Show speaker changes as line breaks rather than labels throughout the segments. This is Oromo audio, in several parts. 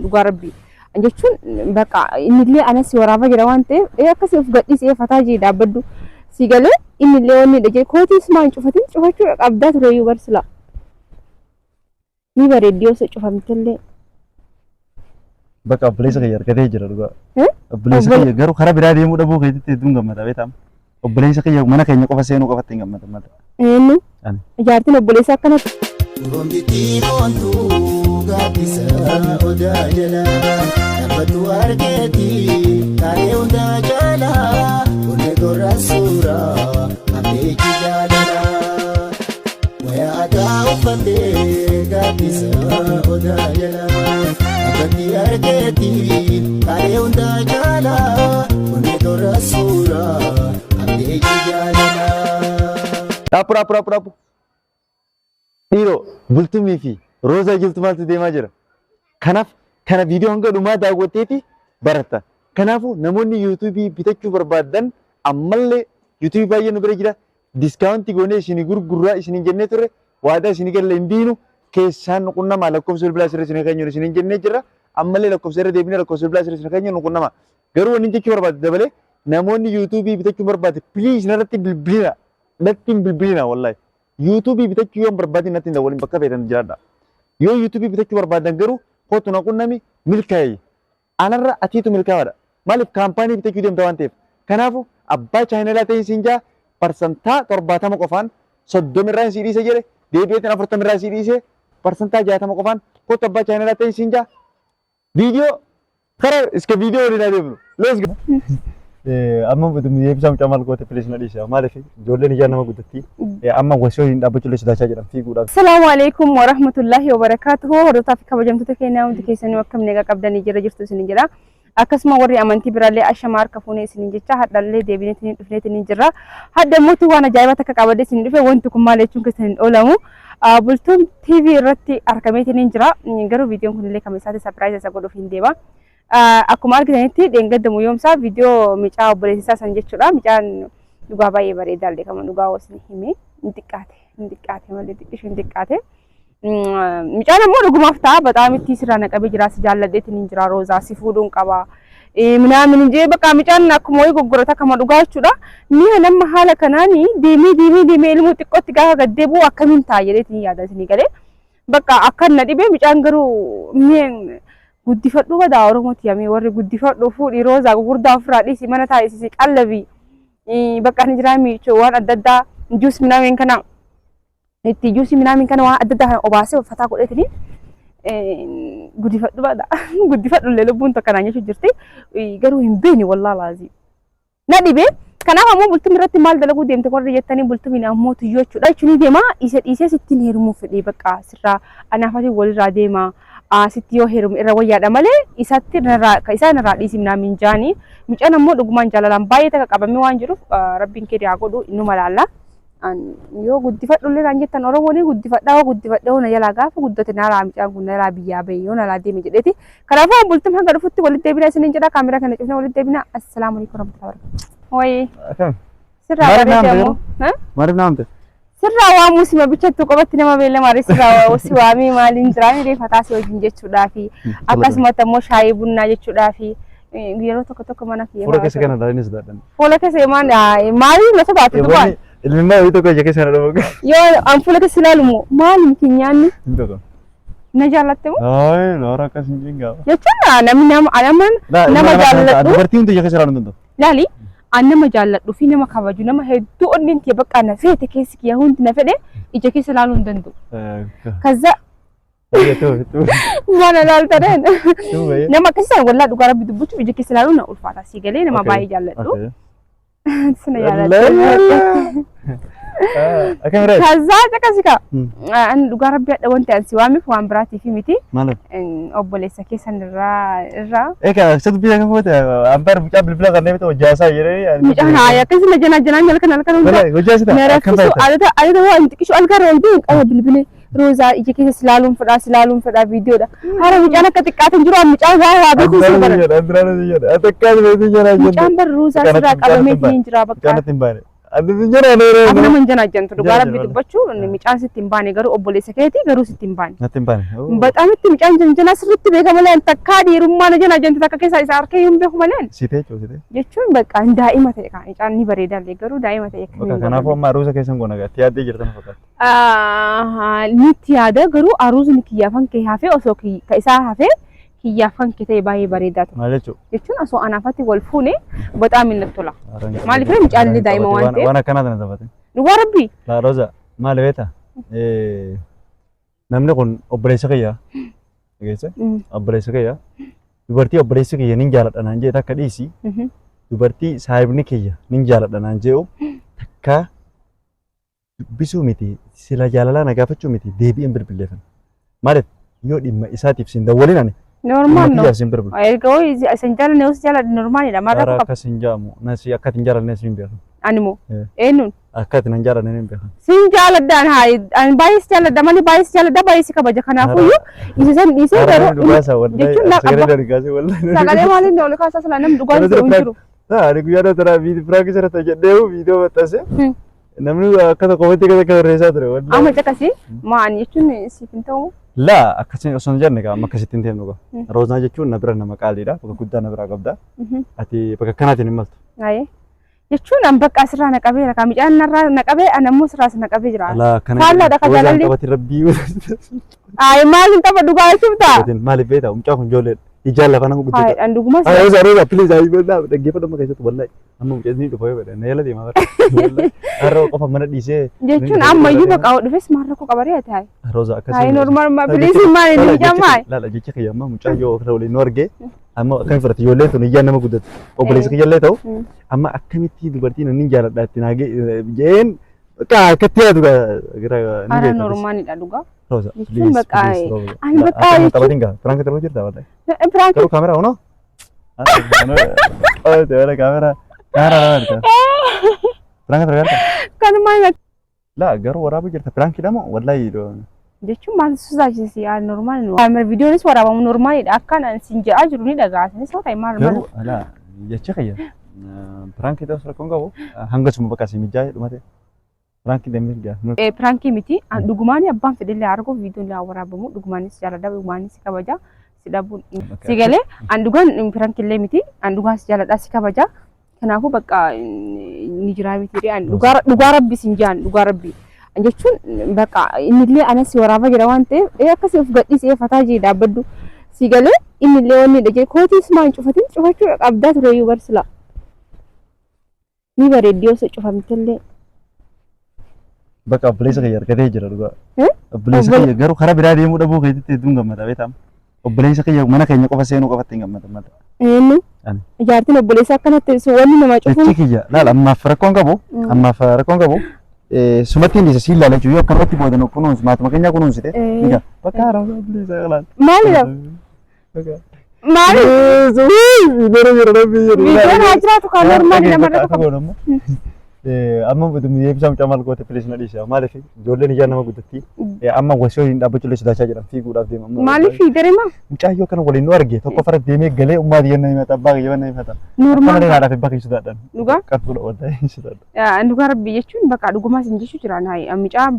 dhugaa rabbi jechuun bakka innillee anas waraaba jira waan ta'eef akkasii of gadhiisee fataa jee dhaabbaddu si galee innillee wanni dhagee kootiis maan cufatin cufachuu qabdaa ture iyyuu barsila ni bareeddi osoo cufamtellee
bakka obboleessa kiyya argatee jira dhugaa obboleessa kiyya garuu karaa biraa deemuu dhabuu keessatti hedduun gammada beekama obboleessa kiyya mana keenya qofa seenuu qofatti hin gammada mata
eenyu ijaartiin obboleessa akkanatti
Gombitii boontuu gaaddisa odaa jala dhabbatu argeetii taa'ee hundaa jala onne gorra suuraa ammeechi jaalala wayaa aadaa uffatee gaaddisa odaa jala dhabbatu argeetii taa'ee hundaa jala onne gorra suuraa ammeechi jaalala.
Rapu. Dhiiroo bultumii fi roozaa jiltu maaltu deemaa jira. Kanaaf kana viidiyoo hanga dhumaa daawwatteeti baratta. Kanaafuu namoonni yuutuubii bitachuu barbaadan ammallee yuutuubii baay'ee nu bira jira. Diskaawuntii goonee isinii gurgurraa isinii jennee turre waadaa isinii galle hin diinu keessaan nu qunnamaa lakkoofsa bilbilaa sirrii isinii kan jiru isinii jennee jirra. Ammallee lakkoofsa irra deebinee lakkoofsa bilbilaa sirrii isinii kan jiru nu qunnamaa. Garuu wanni jechuu barbaade dabalee namoonni yuutuubii bitachuu barbaade piliis narratti bilbilina. Natti hin bilbilina wallahi. YouTube bitachuu yoo barbaadin natti hin waliin bakka feetan jiraadha. Yoo YouTube bitachuu barbaadan garuu kootu na qunnami milkaa'e. Anarra atiitu milkaa'aadha. Maaliif kaampaanii bitachuu deemta waan ta'eef. Kanaafuu abbaa chaayinalaa ta'e siin jaa parsantaa 70 qofaan 30 irraa si dhiise jedhe deebi'eetiin 40 irraa si dhiise parsantaa 60 qofaan kootu abbaa chaayinalaa ta'e siin jaa viidiyoo karaa iska viidiyoo waliin adeemnu. Let's go. Amma yeebisaan camal goote pilis na dhiisa maaliif ijoolleen ijaan nama guddatti amma wasoo hin dhaabbachuu illee sodaachaa jiran fiiguudhaaf.
Assalaamu alaykum wa rahmatullahi wa barakatuhu hordoftoota fi kabajamtoota keenya hundi keessanii akkam nagaa qabdanii jirtu isin jira akkasuma warri amantii biraallee ashama harka fuunee isin jecha hadhallee deebineetiin dhufneetiin jirra hadda mootii waan ajaa'ibaa takka qabadee isin dhufe wanti kun maal jechuun keessaniin oolamu bultuun TV irratti argameetiin jira garuu viidiyoon kunillee kam isaati sarpiraayiz isa godhuuf hin deema. Akkuma argitanitti dheengaddamu yoomsaa viidiyoo micaa obboleessisaa san jechuudha. Micaan dhugaa baay'ee bareedaallee kan dhugaa osoo hime hin xiqqaate malee xiqqishu hin xiqqaate. Micaan ammoo dhugumaaf ta'a bataam itti sirraa naqabee jira si jaalladheetiin hin jira roozaa si fuudhuun qaba. Minaamin jee bakka micaan akkuma wayii goggorata kama dhugaa jechuudha. Mi'a nama haala kanaanii deemee ilmoo xiqqootti gaafa gaddeebi'u akkamiin ta'a jedheetiin yaada isinii galee. Bakka akkan na dhibee micaan garuu mi'een guddifadhu badaa Oromooti yamee warri guddifadhu fuudhii roozaa gurguddaa ofirraa dhiisi mana taa'isisi qallabii bakka ni jiraa miichoo waan adda addaa juus minaamin kana itti juusi minaamin kana waan adda addaa kana obaasee uffataa godhetanii guddifadhu badaa guddifadhu illee lubbuun tokko kanaan jechuu jirti garuu hin beekne wallaa laazii na dhibee kanaaf ammoo bultumii irratti maal dalaguu deemte warri jettanii bultumiin ammoo tuyyoo jechuudha jechuun deema dhiisee sittiin heerumuu fedhee bakka sirraa anaafatii walirraa deema. Sitti yoo heerume irra wayyaadha malee isatti isaan irraa dhiisim naamin jaanii micaan ammoo dhugumaan jaalalaan baay'ee takka qabamee waan jiruuf rabbiin kee haa godhu innuma laalla yoo guddifadhu illee naan jettan Oromoon guddifadhaa hona jalaa gaafa guddate naalaa micaan kun naalaa biyyaa bahee yoo naalaa deeme jedheeti kanaafuu bultum hanga dhufutti walitti deebina isiniin jedha kaameraa kana cufnee walitti deebina assalaamu alaykum warahmatullahi wabarakatuh. Sirraa bareedamu
maaliif naamte
sirraa waa muusima bichatti qofatti nama beellama sirraa si waamii maaliin jiraanii reeffataa si wajjin jechuudhaa fi akkasumas ammoo shaayii bunnaa jechuudhaa fi yeroo tokko mana kiyya
fuula keessa kana dhalanii sodaadhan
fuula keessa maaliif na sodaatu dhugaan
ilmi wayii tokko ija keessa na dhabu
yoo an fuula keessa ilaalumoo maaliif kinyaanni na jaallatte moo
loora akkas hin jingaa
jechuudha namni nama jaalladhu
dubartiin hundi ija keessa ilaalu danda'u
laali annama jaalladhu fi nama kabaju nama hedduu onneen kee bakka na feete keessi kiyya hundi na fedhe ija keessa ilaaluu hin danda'u. Kaza mana laaltaneen nama akkasisan wallaa dhugaa rabbi dubbachuuf ija keessa ilaaluu na ulfaata si galee nama baay'ee jaalladhu. Sina jaalladhu. Kaza jakasika an dhugaa rabbi adda wanti an si waamiif waan biraatiif miti. Obboleessa keessan irraa.
Eka satu biya kan foto ampar buca bilbila kan itu jasa jadi.
Buca ya kan sila jana nyalakan.
Buca sih.
Ada waan kishu algar itu kalau bilbila roza ije kisa slalom fada video dah. Hari buca nak ketikatan juru buca wah betul sebenarnya.
Antara dia. Atekan betul jana.
Buca ber roza sudah kalau meeting jera bakal.
Karena timbar.
Abna manjana jantu dhugaa rabbi dubbachuu micaan sitti hin baane garuu obboleessa keetii garuu sitti hin baane.
Natti hin baane.
Bexaam itti micaan janjana sirriitti beeka malee takkaa dhiirummaa na jana jantu takka keessaa isaa harkee hin beeku malee.
Sitee coosite.
Jechuun bakka daa'ima ta'e kan micaan ni bareedallee garuu daa'ima ta'e
kan. Kanaafuu amma aruusa keessan goona gaatti yaaddee jirtan fakkaata.
Nitti yaada garuu aruusni kiyyaafan kee hafee osoo ka isaa hafee kiyyaafan kee ta'e baay'ee bareedaa ture.
Maal jechuudha?
Jechuun osoo anaafatti wal fuune bexaam inni tola. Maaliif micaalli daa'ima waan ta'eef.
Waan akkanaa tana taphate.
Dhugaa rabbi.
La Rosa maal beeta? Namni kun obboleessa kiyya. Dhageessa? Obboleessa kiyya. Dubartii obboleessa kiyya nin jaaladha naan jee takka dhiisi. Dubartii saahibni kiyya nin jaaladha naan jee'u takka dubbisuu miti sila jaalalaa na gaafachuu miti deebi'een bilbileeffan. Maaliif yoo dhimma isaatiif sin dawwalin ani.
Normal no. Erga ho'i isin jaalanne ho'i jaaladha normalidha. Maal rakkoo qaba?
Akka sin jaamu nasi akka tin jaalanne sin beekan.
Animo eenyuun?
Akka tin jaalanne hin beekan.
Sin jaaladhaan haa an baay'is jaaladha malee baay'is jaaladha baay'is kabaja kanaafuyyuu isa san dhiisee garuu jechuun sagalee maaliin na ol kaasaa sila namni dhugaa hin jiru.
Ani guyyaa dha firaakii sarata jedhee viidiyoo maxxanse namni akka tokko walitti akka barreessaa ture.
Amma akkasii maan jechuun siif hin ta'u.
La akkasiin osoo hin jenne amma akkasitti hin teemnu qaba. Roozaa jechuun na bira nama qaaliidha. Bakka guddaa na biraa qabda. Ati bakka kanaatiin hin maltu.
Jechuun an bakka asirraa na qabeera. Kan micaan narraa na qabee an ammoo sirraas na qabee jira.
Faallaadha kan jaalalli. Qabati rabbii.
Maal hin qaba dhugaa jechuun ta'a.
Maaliif beektaa? Mucaa kun ijoolleedha. Ijaan lafa nama guddata.
An dhuguma
sana. Roozaa please ayi booda dhaggeeffadhu keessatti wallahi. Amma mucaan ni dhufa yoo jedhan na yala deemaa bara. Har'a qofa mana dhiisee.
Jechuun ammayyuu bakka dhufes maal rakkoo qabaree ati hayi.
Roza akkasii.
Hayi normal ma please maal inni jamaa.
La jecha kiyya amma mucaa yoo ofirra waliin nu arge amma akkami fudhate ijoollee tun ijaan nama guddatu. Obboleessa kiyyallee ta'u amma akkamitti dubartiin inni jaaladha itti naagee jeen akkatti yaadu gara
ni beekta. Normalidha dhugaa.
Roza
jechuun bakka ani bakka
taphatiin gaa prank ta'uu jirta wallahi.
Prank.
Garuu kaamera uno. Oh te wala kaamera. Kaamera. Prank tergarta.
Kan maal
La garuu waraabuu jirta prank dama wallahi
jechuun maal sodaachisi yaa normal no. Kaamera viidiyoonis waraabamu normalidha akkan sin jedhaa jiru ni dhagaasnis haa ta'e maal
garuu ala jecha kiyya prank ta'us rakkoon qabu hanga suma bakka si mijaa'e dhumate prank deemee jaa.
Prank miti dhugumaan abbaan fedhillee arguu viidiyoon laa waraabamu dhugumaanis jaaladha dhugumaanis kabaja si dhabuun si galee an dhugaan prank illee miti an dhugaan si jaaladha si kabaja kanaafuu bakka ni jiraa miti an dhugaa rabbi sin jaan dhugaa rabbi. Jechuun bakka innillee anas waraaba jira waan ta'eef akkasii of gadhiisee fataa jee dhaabbaddu si galee innillee wanni dhagee kootiis maan cufatin cufachuu qabdaa ture iyyuu barsila ni bareeddii osoo cufamtellee.
Bakka obboleessa kiyya argatee jira dhugaa. Obboleessa kiyya garuu karaa biraa deemuu dhabuu keessatti hedduun gammada beekama. Obboleessa kiyya mana keenya qofa seenuu qofatti hin gammada.
Eenyu? Ijaartiin obboleessa akkanatti wanni nama cufuun.
Jechi kiyya laala ammaaf rakkoon qabu. Sumatti inni si ilaala jechuun yoo akkanatti booda kunuunsi maatuma keenya kunuunsite miidha bakka haaraa bilisa qalaan.
Maalidha? Maali? Viidiyoon haa jiraatu kan normaali namarra qabu.
Amma eebbisaa mucaa maal goote filis na dhiisa maaliif ijoolleen ijaan nama guddatti amma wasoo hin dhaabbachuullee sodaachaa jiran fiiguudhaaf deema.
Maaliif deema?
Mucaa yoo kana waliin nu arge tokko fara deemee galee ummaa biyya nama himata abbaa kiyya nama himata. Normaali haadhaaf abbaa kiyya sodaadhaan.
Dhugaa?
Qarfuudha wallahi sodaadhaan.
Dhugaa rabbi jechuun bakka dhugumaa sin jechuu jira mucaa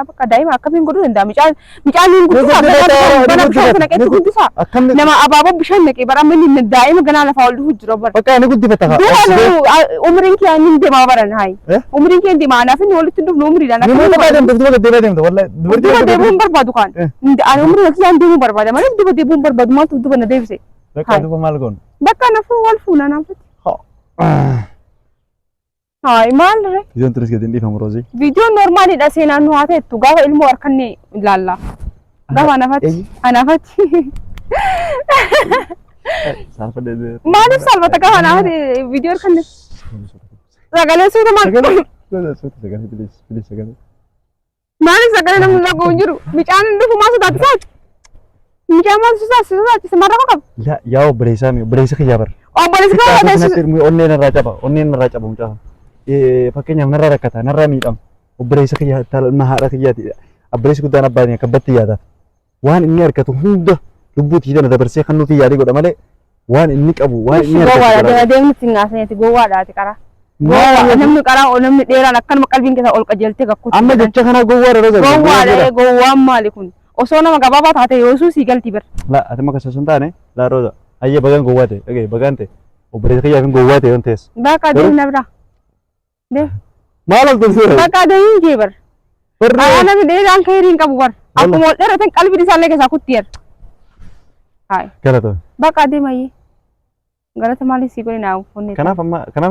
bakka daa'ima akkamiin godhuu danda'a mucaan hin guddisaa bana bishaan sana keessatti guddisaa nama abaaboo bishaan naqee bara amma inni daa'ima ganaa lafaa ol dhufu jira bara.
Bakka inni guddifata.
Umriin kee inni deemaa baran hayi. Umriin kee deemaa anaaf inni walitti dhufnu umriidhaan
akka deemta wallahi
duba deemuun barbaadu kan ani umrii kiyaan deemuu barbaada malee duba deemuun barbaadu maaltu duba na deebise.
Bakka duba maal goon?
Bakka nafuu wal fuuna naafati. Hai maal re?
Viidiyoon turis gadi hin dhiifamu Roozii.
Viidiyoon normaalidha seenaan nu haa ta'ettu gaafa ilmoo harkanne ilaalla. Gaafa anafatti anafatti. Maaliif salphata gaafa anafatti viidiyoo harkanne? Sagalee suuta maal?
Sagalee.
Maaliif sagalee namni dhaga'u hin jiru? Mucaan dhufu maa sodaachisaati? Mucaan maal sodaachisa marraba qaba?
Yaa obboleessa kiyyaa bara.
Obboleessa kiyyaa
onneen irraa caba mucaa. Fakkeenyaaf narraa rakkata narraa miidhama. Obboleessa kiyyaa ilma haadha kiyyaati. Obboleessi guddaan abbaan akkabbatti yaadaaf. Waan inni argatu hunda lubbuutii tana dabarsee kan nuti yaadii godha malee waan inni qabu waan inni argatu.
Gowwaadha deemni ittiin gaasaniiti gowwaadhaati qara. namni qaraa namni dheeraan akkanuma qalbiin keessa ol qajeeltee gakkuutti.
Amma jecha kana gowwaadha roza.
Gowwaadha gowwaan maali kun? Osoo nama gabaabaa taate yoosuu sii galti bar.
La ati maka sun taane la roza. Ayya bagaan gowwaate. Dhagee bagaan ta'e. Obboleessa kiyyaa kan gowwaate yoon ta'es.
Bakka deemu na bira. Deemu.
Maal oltu suuraa?
Bakka deemu jee bar. Aa namni dheeraan ka'eeriin qabu bar. Akkuma ol dheeratan qalbiin isaallee keessaa kuttiyer. Hai.
Galata.
Bakka deemayi. Galata maali sii godhe naa uffanne.
Kanaaf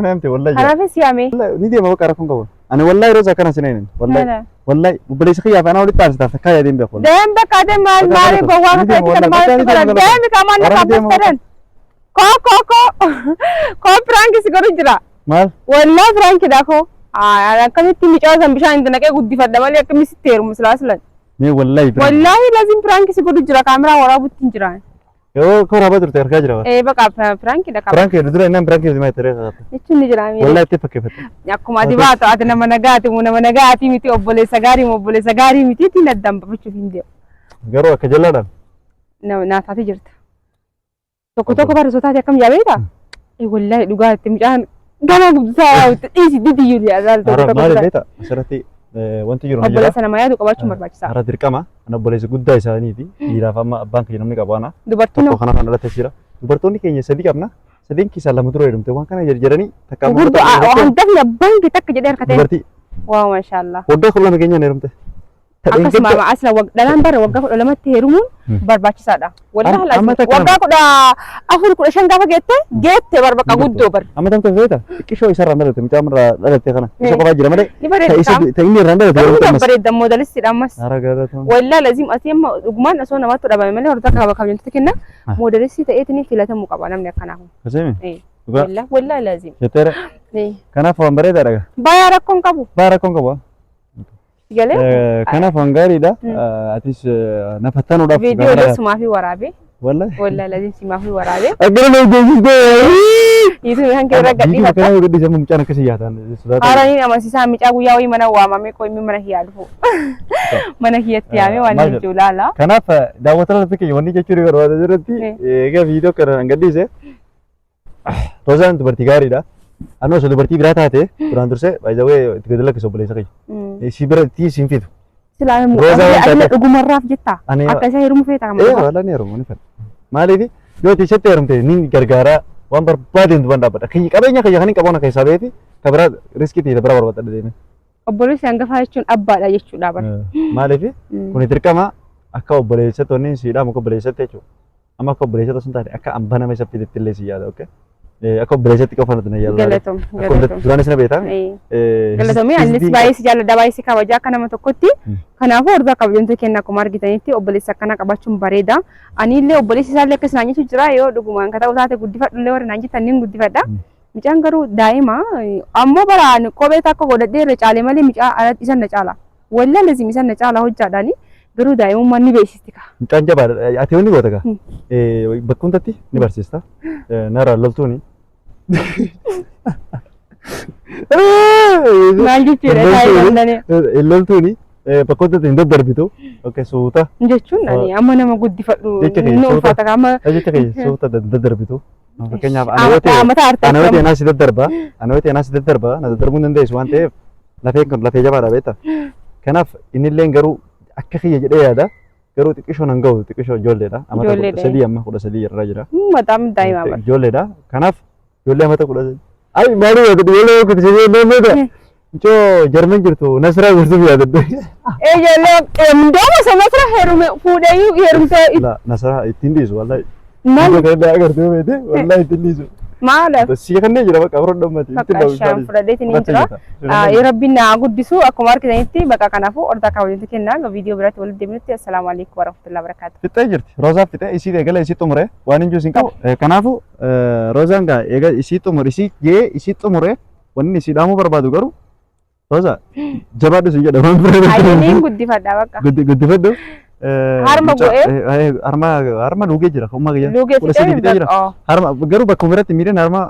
na himte wallahi.
Kanaaf si yaame.
Ni deema bakka rakkoon qabu. Ani wallahi roza kana sineen. Wallahi obboleessa kiyyaa faana walitti taasisa fakkaaya deembe kun.
Deembe ka deem maali gowwaa ka ta'e kan maali godhan deembe ka maali ka bastaran. Ko prank si godhu jira.
Maal?
Wallahi prank da ko. Akkamitti micaa san bishaan itti naqee guddifadha malee akkamitti teerumu silaasilan.
Ni wallahi prank.
Wallahi lazim prank si godhu jira kaameraa waraabutti hin jiraan.
Yoo koraa baatu turte argaa jira.
Bakka prank da ka.
Prank dura innan prank zima tere ka.
Jechuun ni jira.
Wallahi itti fakkeeffate.
Akkuma dibaatu ati nama nagaati mu nama nagaati miti obboleessa gaarii miti itti naddamba jechuuf hin deemu.
Garuu akka jallaadhaan.
Naataati jirta. Tokko barattoota akkam jaabeeta? Wallahi dhugaatti mucaan gana guddaa dhiisi didiyyuu yaadal
tokko. Maal beeta asirratti wanti jiru ni jira.
Obboleessa nama yaadu qabaachuun barbaachisaa.
Hara dirqama ana obboleessa guddaa isaaniiti. Dhiiraaf amma abbaan kiyya namni qabu ana.
Dubartiin
tokko kana kan dhalates jira. Dubartoonni keenya sadii qabna. Sadeen keessaa lama dura jedhamte waan kana jedhanii takka
amma. Gurdu hangafni abbaan kee takka jedhee harkatee.
Dubartii.
Waa maashaallah.
Waggaa 10 keenya heerumte.
Akkasuma asla dhalaan bara waggaa 12tti heerumuun barbaachisaadha. Wallahi waggaa 14-15 gaafa geette barbaqa guddoo bar.
Amma tamta feeta xiqqishoo isarraa dhalate mucaa amarraa dhalate kana isa qofaa jira malee ta inni irraa dhalate yeroo
ta'u bareedda moodalistiidha ammas.
Aragaadha.
Wallahi lazim asii amma dhugumaan osoo namatti dhabame malee horta kaaba kabajamtoota kenna moodalistii ta'eetiin filatamuu qaba namni akkanaa kun.
Kasemi.
Wallahi lazim.
Jettera. Kanaaf waan bareedaadha gaa.
Baay'ee rakkoon qabu.
Baay'ee rakkoon qabu. Kanaaf waan gaariidha. Atis na fattanuudhaaf
viidiyoo leessumaa fi waraabee.
Wallahi
lazim simaa fi waraabee.
Akkana na hojjechiistee.
Yiituu kan keerra gadhiifata.
Kana yoo gadhiisamu mucaan akkasii yaataan.
Haaranii amansiisaa micaa guyyaa wayii mana waamamee qoyimii mana hiyyaa dhufu. Mana hiyyatti yaamee waan hin jiru laala.
Kanaaf daawwattoota keenya wanni jechuun barbaada jirratti egaa viidiyoo kana gadhiise. Rozaan dubartii gaariidha. Anoo so dubartii biraa taate duraan dursee baay'ee itti gadi lakkisa obboleessa kiyya. Si biratti siin fitu.
Silaamu adila dhugumarraaf jetta. Akka isa heerumu feeta
kama. Wala ni heerumu ni feeta. Maaliif yoo tiisatti heerumte ni gargaara waan barbaadeen duban dhaabbata. Qabeenya kiyya kan hin qabu keessaa beeti kabira riskii ta'e bira barbaadda deeme.
Obboleessi hangafaa jechuun abbaadha jechuudha bara.
Maaliif kun dirqama akka obboleessatoonni siidhamu akka obboleessatti jechuudha. Amma akka obboleessatoo sun taate akka abbaa nama isa fidetti illee si yaada okay. Akka obboleessatti qofa nuti na yaalla.
Galatom.
Duraan isin beektaa?
Galatoomii anis baay'ee jaalladha baay'ee kabajaa akka nama tokkotti. Kanaafuu hordaa kabajamtoota keenya akkuma argitanitti obboleessa akkana qabaachuun bareeda. Ani illee obboleessi isaallee akkas naan jechuun jira yoo dhugumaan akka ta'u taate guddifadhu illee warri naan jettan niin guddifadha. Mucaan garuu daa'ima ammoo baraan kophee takka godhadhee irra caalee malee mucaa alatti isan na caala. Wallahi lazim isan na caala hojjaadhaani. Garuu daa'imummaan ni beeksisti ka.
Mucaan jabaadha. Ati wanni goota ka? Bakka hundatti ni barsiista. Nara loltuuni.
Maal jechuudha taa'ee
loltuuni bakka hundatti hin daddarbitu. Okay suuta.
Jechuun ani amma nama guddifadhu inni ulfaata ka amma.
Jecha keessa suuta daddarbitu. Fakkeenyaaf
anawwete
anaa si daddarba. Anawwete anaa si daddarba. Na daddarbuu hin dandeessu waan ta'eef lafee jabaadha beektaa. Kanaaf inni illee garuu akka kiyya jedhee yaada. Garuu xiqqishoo nan gahu xiqqishoo ijoolleedha. Amata 13 amma 13 irra jira.
Mataan daa'ima bara.
Ijoolleedha. Kanaaf ijoollee amata 13. Ay maali yoo ijoollee kutisee deemee Joo Jarman jirtu Nasraa jirtu yaadadde.
Ijoollee ndooma sa Nasraa heerume fuudhee heerumtee.
La Nasraa ittiin dhiisu wallahi.
Maal
kan agartee beete wallahi ittiin dhiisu.
Maalaaf?
Siya kanneen jira bakka afur dhammati.
Fakkaashaan fudhadeetiin hin jira. Rabbiin na guddisu akkuma argitanitti bakka kanaafuu ordaa kabajamtoota kennaa viidiyoo biraatti walitti deebinutti assalaamu alaykum warahmatullahi wabarakatuh.
Fixee jirti. Roozaaf fixee isii eegala isii xumure waan hin juusin qabu. Kanaafuu Roozaan gaa eega isii xumure isii gee isii xumure wanni isii dhaamuu barbaadu garuu Rooza jabaadhu sin jedha waan bira.
Ayyeen guddifadha bakka.
Guddifadhu.
Harma go'ee.
Harma luugee jira. Humna gayyaa.
Luugee fixee jira.
Harma garuu bakka biratti miidhaan harma.